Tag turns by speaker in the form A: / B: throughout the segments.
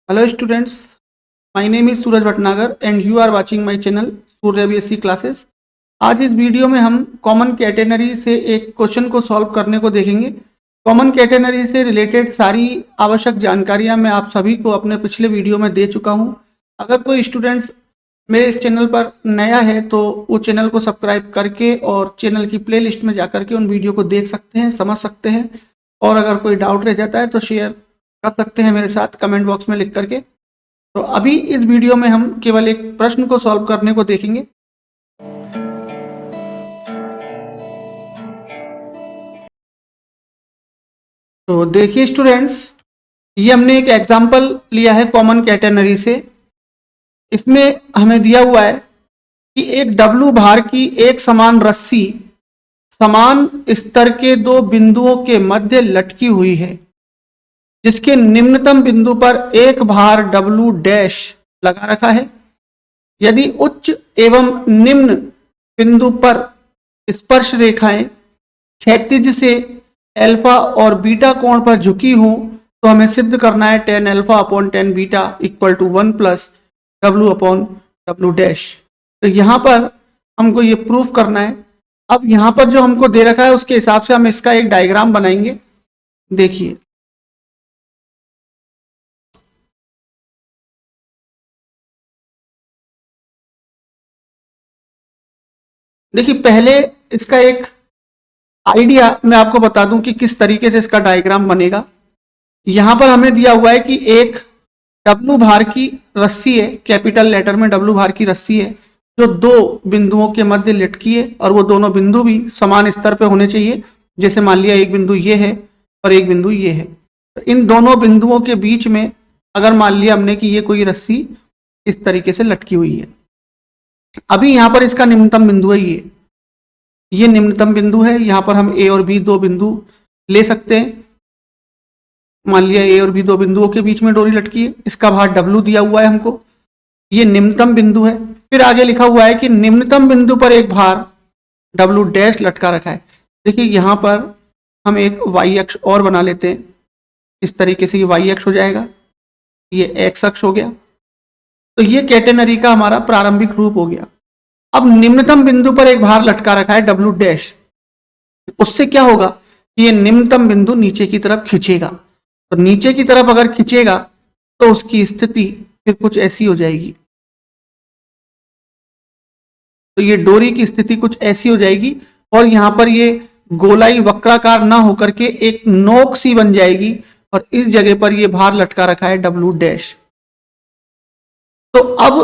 A: Hello students, my name is Suraj Bhatnagar and you are watching my channel Surya BSc classes. आज इस video में हम common catenary से एक क्वेश्चन को सॉल्व करने को देखेंगे। कॉमन कैटेनरी से रिलेटेड सारी आवश्यक जानकारियां मैं आप सभी को अपने पिछले वीडियो में दे चुका हूं। अगर कोई स्टूडेंट्स मेरे इस चैनल पर नया है तो वो चैनल को सब्सक्राइब करके और चैनल की प्लेलिस्ट में जाकर के उन वीडियो को देख सकते हैं, समझ सकते हैं। और अगर कोई डाउट रह जाता है तो शेयर कर सकते हैं मेरे साथ कमेंट बॉक्स में लिख करके। तो अभी इस वीडियो में हम केवल एक प्रश्न को सॉल्व करने को देखेंगे। तो देखिए स्टूडेंट्स, ये हमने एक एग्जांपल लिया है कॉमन कैटेनरी से। इसमें हमें दिया हुआ है कि एक W भार की एक समान रस्सी समान स्तर के दो बिंदुओं के मध्य लटकी हुई है, जिसके निम्नतम बिंदु पर एक भार W डैश लगा रखा है। यदि उच्च एवं निम्न बिंदु पर स्पर्श रेखाएं क्षैतिज से अल्फा और बीटा कोण पर झुकी हों तो हमें सिद्ध करना है tan alpha upon tan beta equal to 1 plus W upon W dash. तो यहाँ पर हमको ये प्रूफ करना है। अब यहाँ पर जो हमको दे रखा है उसके हिसाब से हम इसका एक डायग्राम बनाएंगे। देखिए, पहले इसका एक आइडिया मैं आपको बता दूं कि किस तरीके से इसका डायग्राम बनेगा। यहां पर हमें दिया हुआ है कि एक W भार की रस्सी है, कैपिटल लेटर में W भार की रस्सी है, जो दो बिंदुओं के मध्य लटकी है और वो दोनों बिंदु भी समान स्तर पे होने चाहिए। जैसे मान लिया एक बिंदु ये है और एक बिंदु ये है, तो इन दोनों बिंदुओं के बीच में अगर मान लिया हमने कि ये कोई रस्सी इस तरीके से लटकी हुई है। अभी यहाँ पर इसका निम्नतम बिंदु है, ये निम्नतम बिंदु है। यहाँ पर हम A और B दो बिंदु ले सकते हैं। मान लिया A और B दो बिंदुओं के बीच में डोरी लटकी है, इसका भार W दिया हुआ है हमको, ये निम्नतम बिंदु है। फिर आगे लिखा हुआ है कि निम्नतम बिंदु पर एक भार W डैश लटका रखा है। देखिए यहाँ पर हम एक y अक्ष और बना लेते हैं। इस तरीके से ये y अक्ष हो जाएगा, ये x अक्ष हो गया। तो ये कैटेनरी का हमारा प्रारंभिक रूप हो गया। अब निम्नतम बिंदु पर एक भार लटका रखा है W डैश, उससे क्या होगा कि ये निम्नतम बिंदु नीचे की तरफ खींचेगा। तो नीचे की तरफ अगर खींचेगा तो उसकी स्थिति फिर कुछ ऐसी हो जाएगी। तो ये डोरी की स्थिति कुछ ऐसी हो जाएगी और यहां पर ये गोलाई वक्राकार ना होकर के एक नोक सी बन जाएगी और इस जगह पर ये भार लटका रखा है W डैश। तो अब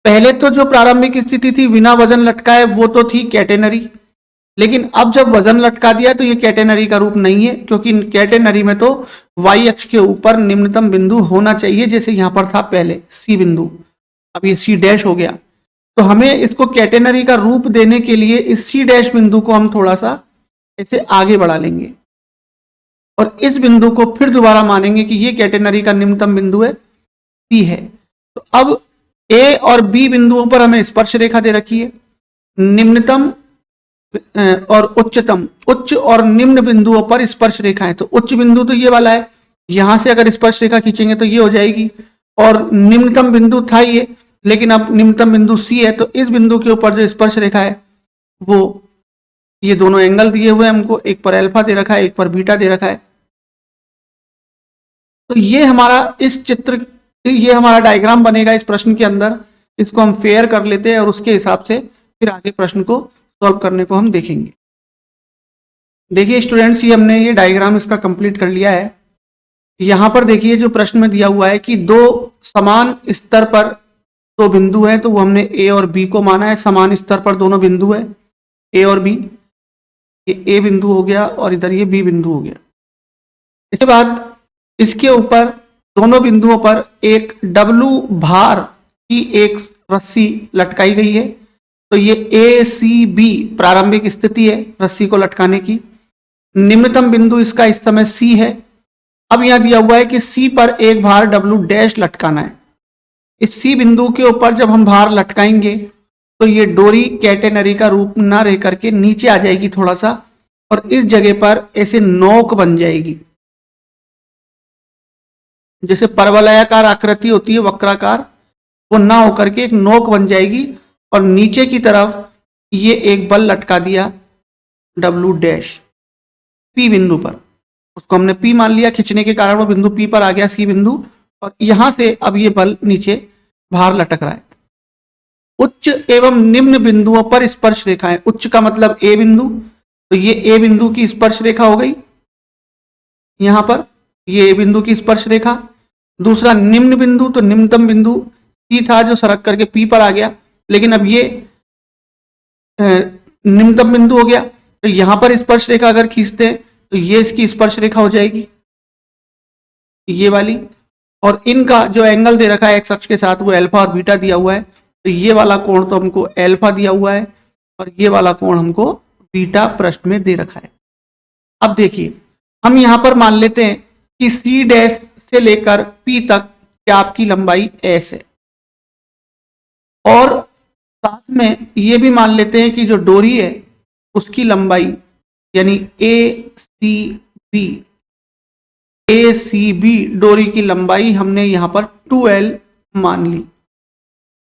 A: पहले तो जो प्रारंभिक स्थिति थी बिना वजन लटकाए वो तो थी कैटेनरी, लेकिन अब जब वजन लटका दिया तो ये कैटेनरी का रूप नहीं है, क्योंकि कैटेनरी में तो y अक्ष के ऊपर निम्नतम बिंदु होना चाहिए, जैसे यहां पर था पहले C बिंदु, अब ये C डैश हो गया। तो हमें इसको कैटेनरी का रूप देने के लिए इस C डैश बिंदु को हम थोड़ा सा ऐसे आगे बढ़ा लेंगे और इस बिंदु को फिर दोबारा मानेंगे कि ये कैटेनरी का निम्नतम बिंदु है, C है। तो अब A और B बिंदुओं पर हमें स्पर्श रेखा दे रखी है। निम्नतम और उच्चतम, उच्च और निम्न बिंदुओं पर स्पर्श रेखा है। तो उच्च बिंदु तो ये वाला है, यहां से अगर स्पर्श रेखा खींचेंगे तो ये हो जाएगी, और निम्नतम बिंदु था ये, लेकिन अब निम्नतम बिंदु C है। तो इस बिंदु के ऊपर जो स्पर्श रेखा है वो ये दोनों एंगल दिए हुए हैं हमको, एक पर अल्फा दे रखा है, एक पर बीटा दे रखा है। तो ये हमारा इस चित्र, ये हमारा डायग्राम बनेगा इस प्रश्न के अंदर। इसको हम फेयर कर लेते हैं और उसके हिसाब से फिर आगे प्रश्न को सॉल्व करने को हम देखेंगे। देखिए स्टूडेंट्स, ये हमने ये डायग्राम इसका कंप्लीट कर लिया है। यहां पर देखिए जो प्रश्न में दिया हुआ है कि दो समान स्तर पर दो बिंदु हैं, तो वो हमने A और B को माना है। समान स्तर पर दोनों बिंदु है A और B, ये A बिंदु हो गया और इधर ये B बिंदु हो गया। इसके बाद इसके ऊपर दोनों बिंदुओं पर एक W भार की एक रस्सी लटकाई गई है। तो ये ACB प्रारंभिक स्थिति है रस्सी को लटकाने की। निम्नतम बिंदु इसका इस समय C है। अब यहां दिया हुआ है कि C पर एक भार W डैश लटकाना है। इस C बिंदु के ऊपर जब हम भार लटकाएंगे तो ये डोरी कैटेनरी का रूप ना रह करके नीचे आ जाएगी थोड़ा सा, और इस जगह पर ऐसे नोक बन जाएगी। जैसे परवलयाकार आकृति होती है वक्राकार, वो ना होकर के एक नोक बन जाएगी और नीचे की तरफ ये एक बल लटका दिया डब्ल्यू डैश पी बिंदु पर, उसको हमने पी मान लिया, खींचने के कारण वो बिंदु पी पर आ गया, सी बिंदु, और यहां से अब ये बल नीचे बाहर लटक रहा है। उच्च एवं निम्न बिंदुओं पर स्पर्श रेखाएं, उच्च का मतलब ए बिंदु, तो ये ए बिंदु की स्पर्श रेखा हो गई, यहां पर ये ए बिंदु की स्पर्श रेखा। दूसरा निम्न बिंदु, तो निम्नतम बिंदु सी था जो सरक करके पी पर आ गया, लेकिन अब ये निम्नतम बिंदु हो गया, तो यहां पर स्पर्श रेखा अगर खींचते हैं तो ये इसकी स्पर्श रेखा हो जाएगी, ये वाली। और इनका जो एंगल दे रखा है एक्स अक्ष के साथ वो अल्फा और बीटा दिया हुआ है, तो ये वाला कोण तो हमको अल्फा दिया हुआ है और ये वाला कोण हमको बीटा पृष्ठ में दे रखा है। अब देखिए हम यहां पर मान लेते हैं कि सी डैश से लेकर पी तक चाप की लंबाई एस है, और साथ में ये भी मान लेते हैं कि जो डोरी है उसकी लंबाई यानी ए सी बी डोरी की लंबाई हमने यहां पर 2L मान ली।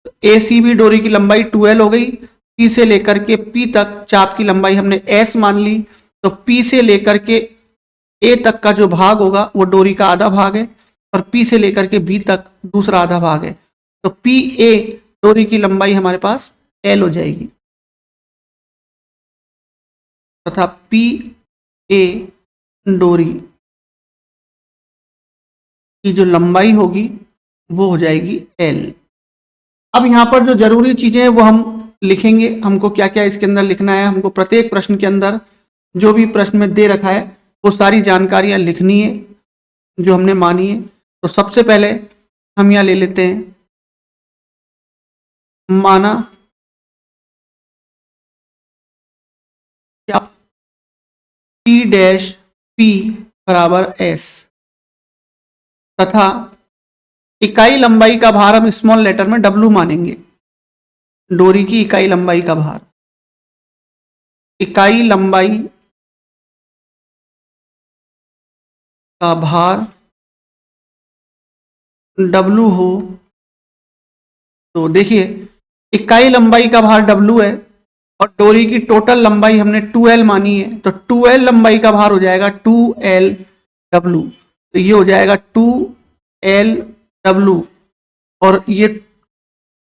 A: तो ए सी बी डोरी की लंबाई 2L हो गई। पी से लेकर के पी तक चाप की लंबाई हमने S मान ली, तो पी से लेकर के ए तक का जो भाग होगा वो डोरी का आधा भाग है और पी से लेकर के बी तक दूसरा आधा भाग है, तो पी ए डोरी की लंबाई हमारे पास L हो जाएगी तथा पी ए डोरी की जो लंबाई होगी वो हो जाएगी L। अब यहां पर जो जरूरी चीजें हैं वो हम लिखेंगे, हमको क्या क्या इसके अंदर लिखना है। हमको प्रत्येक प्रश्न के अंदर जो भी प्रश्न में दे रखा है वो सारी जानकारियां लिखनी है जो हमने मानी है। तो सबसे पहले हम यहां ले लेते हैं, माना पी डैश पी बराबर एस तथा इकाई लंबाई का भार हम स्मॉल लेटर में W मानेंगे। डोरी की इकाई लंबाई का भार, इकाई लंबाई का भार W हो तो देखिए इकाई लंबाई का भार W है और डोरी की टोटल लंबाई हमने 2L मानी है, तो 2L लंबाई का भार हो जाएगा 2LW, तो ये हो जाएगा 2LW और ये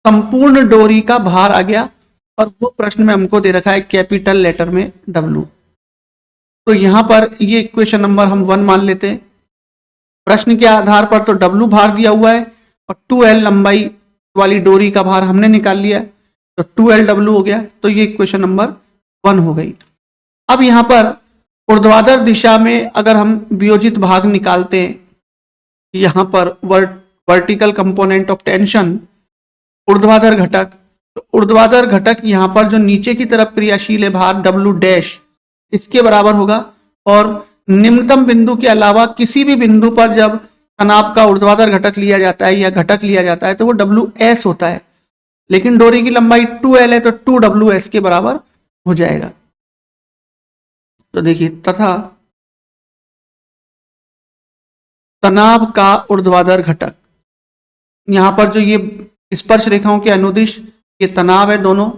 A: संपूर्ण डोरी का भार आ गया और वो प्रश्न में हमको दे रखा है कैपिटल लेटर में W। तो यहां पर ये इक्वेशन नंबर हम 1 मान लेते हैं। प्रश्न के आधार पर तो W भार दिया हुआ है और 2L लंबाई वाली डोरी का भार हमने निकाल लिया, तो 2LW हो गया, तो ये इक्वेशन नंबर 1 हो गई। अब यहां पर ऊर्ध्वाधर दिशा में अगर हम वियोजित भाग निकालते हैं, यहां पर वर्टिकल कंपोनेंट ऑफ टेंशन ऊर्ध्वाधर घटक, तो ऊर्ध्वाधर घटक यहां पर जो नीचे की तरफ क्रियाशील है भार W डैश इसके बराबर होगा, और निम्नतम बिंदु के अलावा किसी भी बिंदु पर जब तनाव का ऊर्ध्वाधर घटक लिया जाता है या घटक लिया जाता है तो वो WS होता है, लेकिन डोरी की लंबाई 2L है तो 2WS के बराबर हो जाएगा। तो देखिए तथा तनाव का ऊर्ध्वाधर घटक, यहां पर जो ये स्पर्श रेखाओं के अनुदिश ये तनाव है दोनों,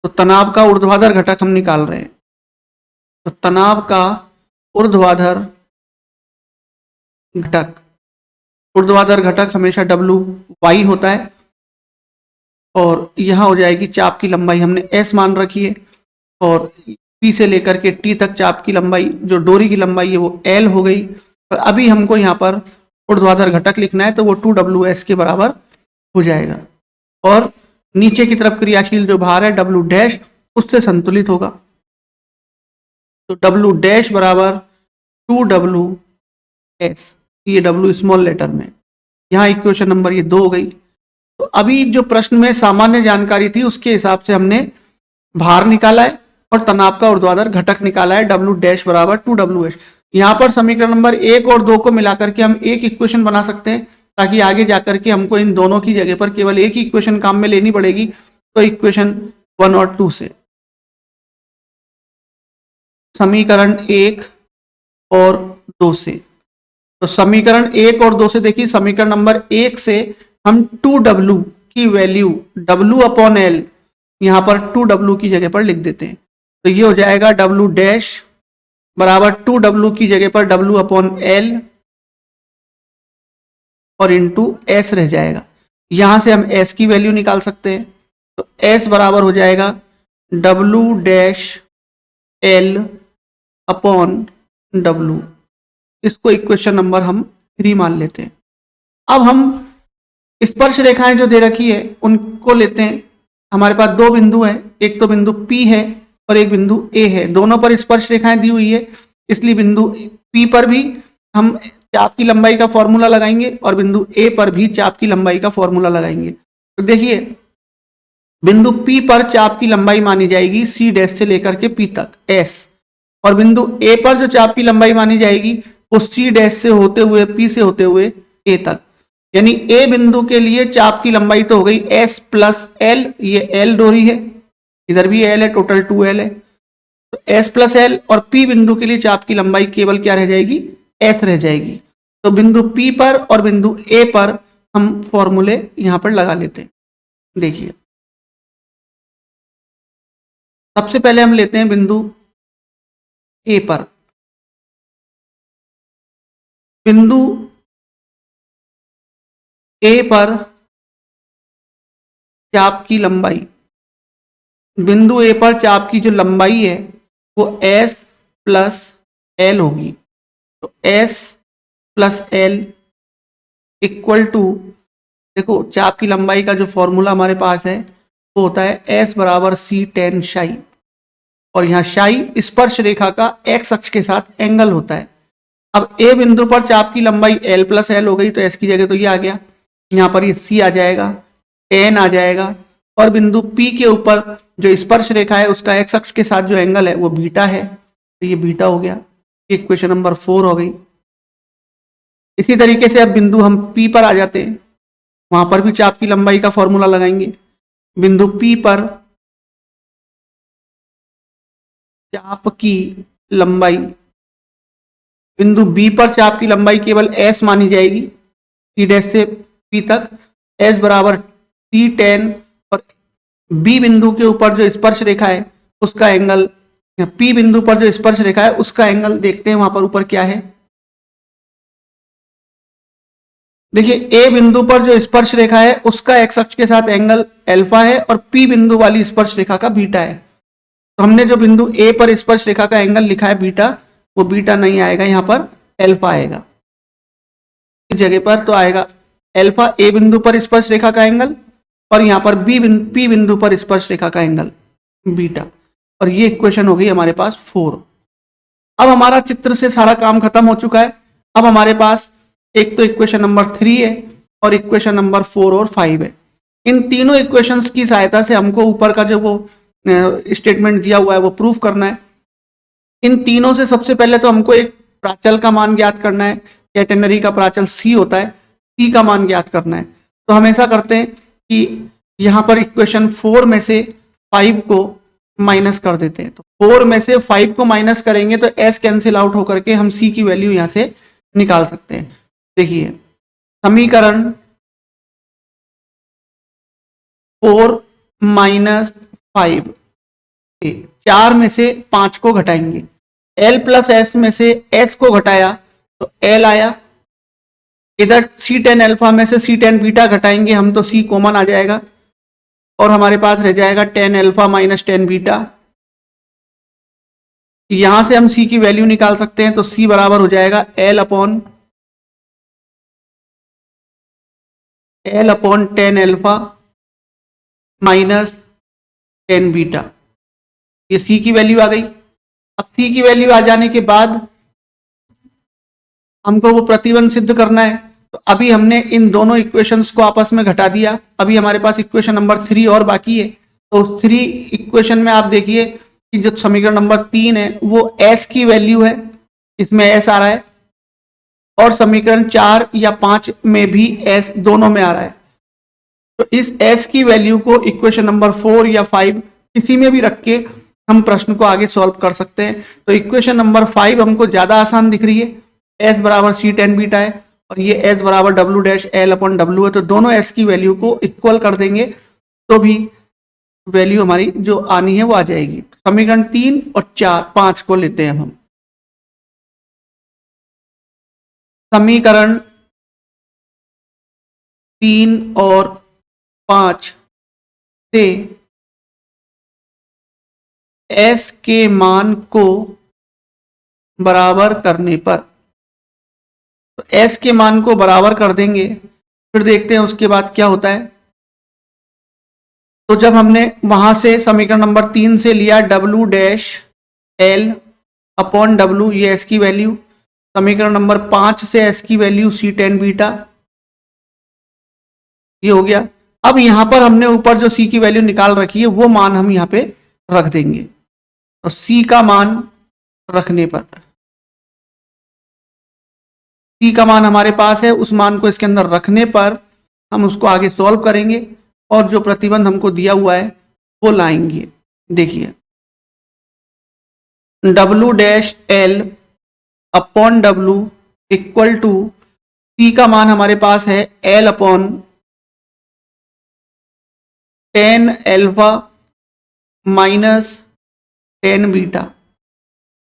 A: तो तनाव का ऊर्ध्वाधर घटक हम निकाल रहे हैं, तो तनाव का ऊर्ध्वाधर घटक, ऊर्ध्वाधर घटक हमेशा WY होता है और यहां हो जाएगी चाप की लंबाई हमने S मान रखी है और P से लेकर के T तक चाप की लंबाई जो डोरी की लंबाई है वो L हो गई। और अभी हमको यहाँ पर ऊर्ध्वाधर घटक लिखना है तो वो 2WS के बराबर हो जाएगा और नीचे की तरफ क्रियाशील जो भार है W डैश उससे संतुलित होगा, तो W डैश बराबर 2WS, ये W स्मॉल लेटर में, यहाँ इक्वेशन नंबर ये 2 हो गई। तो अभी जो प्रश्न में सामान्य जानकारी थी उसके हिसाब से हमने भार निकाला है और तनाव का ऊर्ध्वाधर घटक निकाला है W डैश बराबर 2WS। यहाँ पर समीकरण नंबर 1 और 2 को मिलाकर के हम एक इक्वेशन बना सकते हैं ताकि आगे जाकर के हमको इन दोनों की जगह पर केवल एक ही इक्वेशन काम में लेनी पड़ेगी, तो इक्वेशन 1 और 2 से समीकरण 1 और 2 से तो समीकरण 1 और 2 से देखिए, समीकरण नंबर 1 से हम 2w की वैल्यू w अपॉन एल यहां पर 2w की जगह पर लिख देते हैं। तो ये हो जाएगा w डैश बराबर 2w की जगह पर w अपॉन एल और इंटू एस रह जाएगा। यहां से हम एस की वैल्यू निकाल सकते हैं। तो एस बराबर हो जाएगा w dash L upon w। इसको इक्वेशन नंबर हम 3 मान लेते हैं। अब हम स्पर्श रेखाएं जो दे रखी है उनको लेते हैं। हमारे पास दो बिंदु है, एक तो बिंदु P है और एक बिंदु A है। दोनों पर स्पर्श रेखाएं दी हुई है, इसलिए बिंदु P पर भी हम चाप की लंबाई का फॉर्मूला लगाएंगे और बिंदु A पर भी चाप की लंबाई का फॉर्मूला लगाएंगे। तो देखिए, बिंदु P पर चाप की लंबाई मानी जाएगी C डैश से लेकर के P तक S, और बिंदु A पर जो चाप की लंबाई मानी जाएगी वो C डैश से होते हुए P से होते हुए A तक। यानी A बिंदु के लिए चाप की लंबाई तो हो गई S प्लस L, ये L डोरी है, इधर भी L है, टोटल 2L है। तो S प्लस L, और P बिंदु के लिए चाप की लंबाई केवल क्या रह जाएगी, S रह जाएगी। तो बिंदु P पर और बिंदु A पर हम फॉर्मूले यहां पर लगा लेते हैं। देखिए, सबसे पहले हम लेते हैं बिंदु A पर। बिंदु A पर चाप की लंबाई, बिंदु A पर चाप की जो लंबाई है वो S प्लस L होगी। तो S plus L equal to, देखो चाप की लंबाई का जो फॉर्मूला हमारे पास है वो होता है S बराबर C tan शाई, और यहाँ शाई स्पर्श रेखा का x अक्ष के साथ एंगल होता है। अब A बिंदु पर चाप की लंबाई L प्लस L हो गई, तो S की जगह तो ये आ गया, यहाँ पर ये C आ जाएगा, tan आ जाएगा, और बिंदु P के ऊपर जो स्पर्श रेखा है उसका x अक्ष के साथ जो एंगल है वो बीटा है, तो ये बीटा हो गया। इक्वेशन नंबर 4 हो गई। इसी तरीके से अब बिंदु हम P पर आ जाते हैं, वहां पर भी चाप की लंबाई का फॉर्मूला लगाएंगे। बिंदु P पर चाप की लंबाई, बिंदु B पर चाप की लंबाई केवल S मानी जाएगी, C डैश से P तक, S बराबर C tan, और B बिंदु के ऊपर जो स्पर्श रेखा है उसका एंगल, P बिंदु पर जो स्पर्श रेखा है उसका एंगल देखते हैं वहां पर ऊपर क्या है। देखिए, A बिंदु पर जो स्पर्श रेखा है उसका x अक्ष के साथ एंगल अल्फा है और P बिंदु वाली स्पर्श रेखा का बीटा है। तो हमने जो बिंदु A पर स्पर्श रेखा का एंगल लिखा है बीटा, वो बीटा नहीं आएगा, यहाँ पर अल्फा आएगा। इस जगह पर तो आएगा अल्फा A बिंदु पर स्पर्श रेखा का एंगल, और यहाँ पर P बिंदु पर स्पर्श रेखा का एंगल बीटा, और ये इक्वेशन हो गई हमारे पास 4। अब हमारा चित्र से सारा काम खत्म हो चुका है। अब हमारे पास एक तो इक्वेशन नंबर 3 है और इक्वेशन नंबर 4 और 5 है। इन तीनों इक्वेशंस की सहायता से हमको ऊपर का जो वो स्टेटमेंट दिया हुआ है वो प्रूफ करना है। इन तीनों से सबसे पहले तो हमको एक प्राचल का मान ज्ञात करना है। कैटेनरी का प्राचल C होता है, C का मान ज्ञात करना है। तो हम ऐसा करते हैं कि यहाँ पर इक्वेशन 4 में से 5 को माइनस कर देते हैं। तो 4 में से 5 को माइनस करेंगे तो S कैंसिल आउट होकर के हम C की वैल्यू यहाँ से निकाल सकते हैं। देखिए, समीकरण 4 माइनस 5 से 4 में से 5 को घटाएंगे, L प्लस S में से S को घटाया तो L आया, इधर C tan अल्फा में से C tan बीटा घटाएंगे हम तो C कॉमन आ जाएगा, और हमारे पास रह जाएगा tan alpha minus tan beta. यहां से हम C की वैल्यू निकाल सकते हैं, तो C बराबर हो जाएगा L upon tan alpha minus tan beta. ये C की वैल्यू आ गई। अब C की वैल्यू आ जाने के बाद हमको वो प्रतिबंध सिद्ध करना है। तो अभी हमने इन दोनों इक्वेशंस को आपस में घटा दिया। अभी हमारे पास इक्वेशन नंबर 3 और बाकी है। तो 3 इक्वेशन में आप देखिए कि जो समीकरण नंबर 3 है वो S की वैल्यू है, इसमें S आ रहा है, और समीकरण 4 या 5 में भी S दोनों में आ रहा है। तो इस S की वैल्यू को इक्वेशन नंबर 4 या 5 किसी में भी रख के हम प्रश्न को आगे सॉल्व कर सकते हैं। तो इक्वेशन नंबर 5 हमको ज्यादा आसान दिख रही है, एस बराबर सी टेन बीटा है और ये एस बराबर W dash L upon W है, तो दोनों एस की वैल्यू को इक्वल कर देंगे तो भी वैल्यू हमारी जो आनी है वो आ जाएगी। समीकरण 3 और 5 को लेते हैं हम। समीकरण 3 और 5 से s के मान को बराबर करने पर, तो s के मान को बराबर कर देंगे, फिर देखते हैं उसके बाद क्या होता है। तो जब हमने वहां से समीकरण नंबर 3 से लिया W dash L upon W, ये एस की वैल्यू, समीकरण नंबर 5 से एस की वैल्यू सी टेन बीटा, ये हो गया। अब यहां पर हमने ऊपर जो सी की वैल्यू निकाल रखी है वो मान हम यहां पे रख देंगे। तो सी का मान रखने पर, सी का मान हमारे पास है, उस मान को इसके अंदर रखने पर हम उसको आगे सॉल्व करेंगे और जो प्रतिबंध हमको दिया हुआ है वो लाएंगे। देखिए W dash L upon W equal to C का मान हमारे पास है L upon 10 alpha minus 10 beta,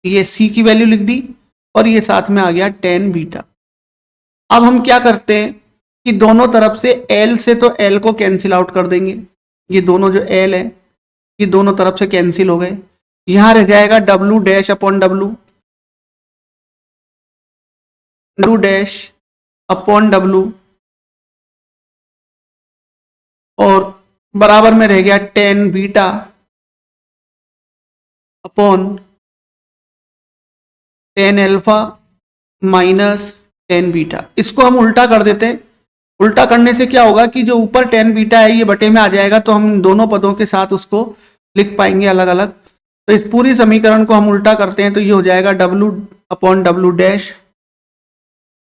A: ये सी की वैल्यू लिख दी और ये साथ में आ गया 10 बीटा। अब हम क्या करते हैं कि दोनों तरफ से एल से तो एल को कैंसिल आउट कर देंगे, ये दोनों जो एल है ये दोनों तरफ से कैंसिल हो गए, यहां रह जाएगा W dash upon W, W dash upon W और बराबर में रह गया 10 beta upon 10 alpha minus 10 beta. इसको हम उल्टा कर देते हैं। उल्टा करने से क्या होगा कि जो ऊपर 10 बीटा है ये बटे में आ जाएगा, तो हम दोनों पदों के साथ उसको लिख पाएंगे अलग अलग। तो इस पूरी समीकरण को हम उल्टा करते हैं तो ये हो जाएगा W upon W dash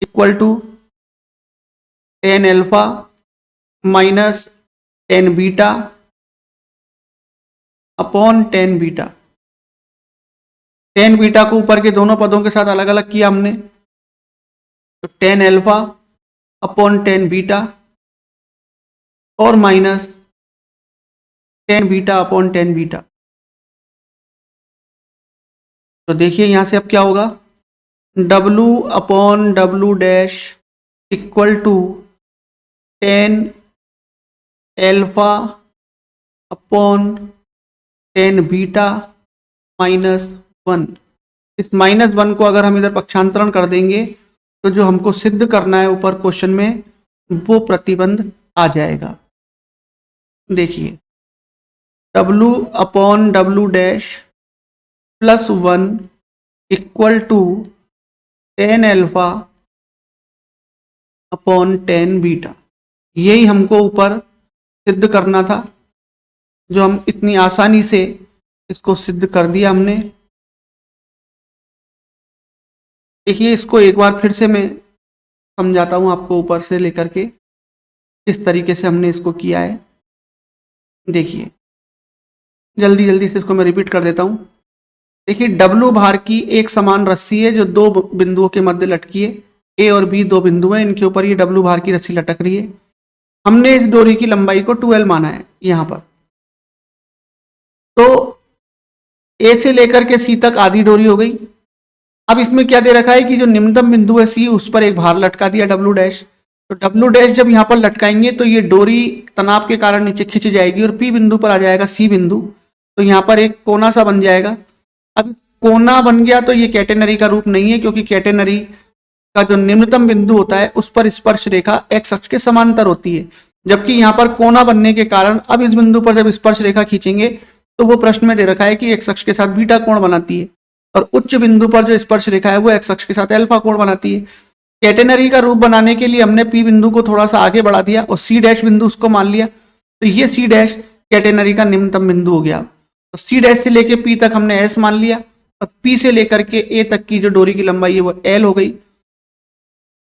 A: equal to 10 alpha minus 10 beta upon 10 beta. 10 beta को ऊपर के दोनों पदों के साथ अलग अलग किया हमने, तो 10 एल्फा अपॉन 10 बीटा और माइनस 10 बीटा अपॉन 10 बीटा। तो देखिए यहां से अब क्या होगा, W upon W dash equal to 10 alpha upon 10 beta minus 1। इस माइनस 1 को अगर हम इधर पक्षांतरण कर देंगे तो जो हमको सिद्ध करना है ऊपर क्वेश्चन में वो प्रतिबंध आ जाएगा। देखिए W upon W dash plus 1 equal to 10 alpha upon 10 beta, यही हमको ऊपर सिद्ध करना था, जो हम इतनी आसानी से इसको सिद्ध कर दिया हमने। देखिए इसको एक बार फिर से मैं समझाता हूँ आपको ऊपर से लेकर के, इस तरीके से हमने इसको किया है। देखिए जल्दी जल्दी से इसको मैं रिपीट कर देता हूँ। देखिए डब्ल्यू भार की एक समान रस्सी है जो दो बिंदुओं के मध्य लटकी है, ए और बी दो बिंदु हैं, इनके ऊपर ये डब्ल्यू भार की रस्सी लटक रही है। हमने इस डोरी की लंबाई को 2L माना है यहां पर। तो ए से लेकर के सी तक आधी डोरी हो गई। अब इसमें क्या दे रखा है कि जो निम्नतम बिंदु है सी, उस पर एक भार लटका दिया डब्ल्यू डैश। तो डब्ल्यू डैश जब यहाँ पर लटकाएंगे तो ये डोरी तनाव के कारण नीचे खिंच जाएगी और पी बिंदु पर आ जाएगा सी बिंदु, तो यहाँ पर एक कोना सा बन जाएगा। अब कोना बन गया तो ये कैटेनरी का रूप नहीं है, क्योंकि कैटेनरी का जो निम्नतम बिंदु होता है उस पर स्पर्श रेखा एक्स अक्ष के समांतर होती है, जबकि यहाँ पर कोना बनने के कारण अब इस बिंदु पर जब स्पर्श रेखा खींचेंगे तो वो प्रश्न में दे रखा है कि एक्स अक्ष के साथ बीटा कोण बनाती है, और उच्च बिंदु पर जो स्पर्श रेखा है वो एक्स अक्ष के साथ अल्फा कोण बनाती है। कैटेनरी का रूप बनाने के लिए हमने पी बिंदु को थोड़ा सा आगे बढ़ा दिया और सी डैश बिंदु उसको मान लिया, तो ये सी डैश कैटेनरी का निम्नतम बिंदु हो गया। तो सी डैश से लेके पी तक हमने एस मान लिया और पी से लेकर के ए तक की जो डोरी की लंबाई है वो एल हो गई,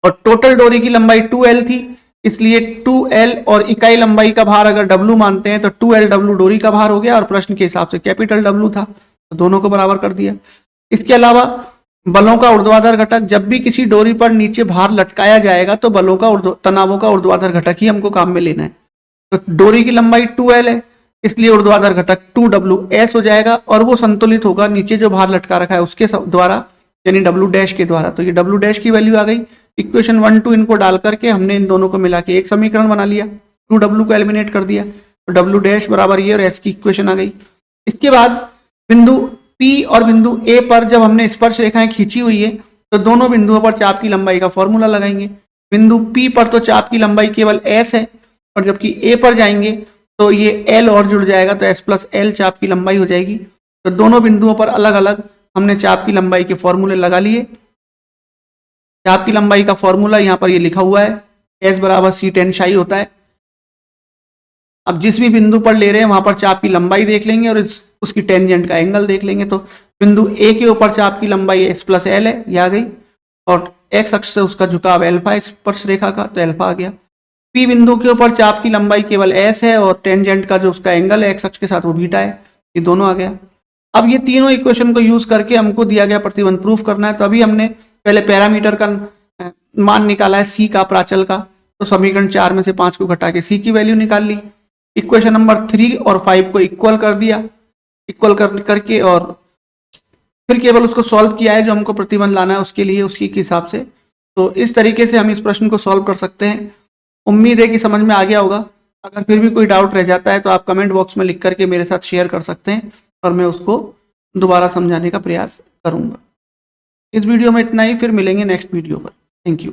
A: और टोटल डोरी की लंबाई 2L थी, इसलिए 2L और इकाई लंबाई का भार अगर W मानते हैं तो 2L W डोरी का भार हो गया, और प्रश्न के हिसाब से कैपिटल W था तो दोनों को बराबर कर दिया। इसके अलावा बलों का ऊर्ध्वाधर घटक, जब भी किसी डोरी पर नीचे भार लटकाया जाएगा तो बलों का तनावों का ऊर्ध्वाधर घटक ही हमको काम में लेना है। तो डोरी की लंबाई 2L है, इसलिए ऊर्ध्वाधर घटक 2WS हो जाएगा और वो संतुलित होगा नीचे जो भार लटका रखा है उसके द्वारा, यानी W डैश के द्वारा। तो ये W डैश की वैल्यू आ गई। इक्वेशन 1 2 इनको डाल करके हमने इन दोनों को मिला के एक समीकरण बना लिया, 2W को एलिमिनेट कर दिया, तो W डैश बराबर ये और S की इक्वेशन आ गई। इसके बाद बिंदु P और बिंदु A पर जब हमने स्पर्श रेखाएं खींची हुई है तो दोनों बिंदुओं पर चाप की लंबाई का फॉर्मूला लगाएंगे। बिंदु P पर तो चाप की लंबाई केवल S है, और जबकि A पर जाएंगे तो ये L और जुड़ जाएगा, तो S प्लस L चाप की लंबाई हो जाएगी। तो दोनों बिंदुओं पर अलग अलग हमने चाप की लंबाई के फॉर्मूले लगा लिए। चाप की लंबाई का फॉर्मूला यहाँ पर ये लिखा हुआ है, S बराबर C tan psi होता है। अब जिस भी बिंदु पर ले रहे हैं वहां पर चाप की लंबाई देख लेंगे और उसकी टेंजेंट का एंगल देख लेंगे। तो बिंदु A के ऊपर चाप की लंबाई S प्लस L है, ये आ गई, और x अक्ष से उसका झुकाव अल्फा स्पर्श रेखा का, तो अल्फा आ गया। P बिंदु के ऊपर चाप की लंबाई केवल S है और टेंजेंट का जो उसका एंगल है x अक्ष के साथ वो बीटा है, ये दोनों आ गया। अब ये तीनों इक्वेशन को यूज करके हमको दिया गया प्रतिबंध प्रूफ करना है। तो अभी हमने पहले पैरामीटर का मान निकाला है C का, प्राचल का, तो समीकरण 4 में से 5 को घटा के C की वैल्यू निकाल ली। इक्वेशन नंबर 3 और 5 को इक्वल कर दिया, इक्वल करके और फिर केवल उसको सॉल्व किया है जो हमको प्रतिबंध लाना है उसके लिए, उसकी हिसाब से। तो इस तरीके से हम इस प्रश्न को सॉल्व कर सकते हैं। उम्मीद है कि समझ में आ गया होगा। अगर फिर भी कोई डाउट रह जाता है तो आप कमेंट बॉक्स में लिख करके मेरे साथ शेयर कर सकते हैं और मैं उसको दोबारा समझाने का प्रयास करूंगा। इस वीडियो में इतना ही, फिर मिलेंगे नेक्स्ट वीडियो पर। Thank you.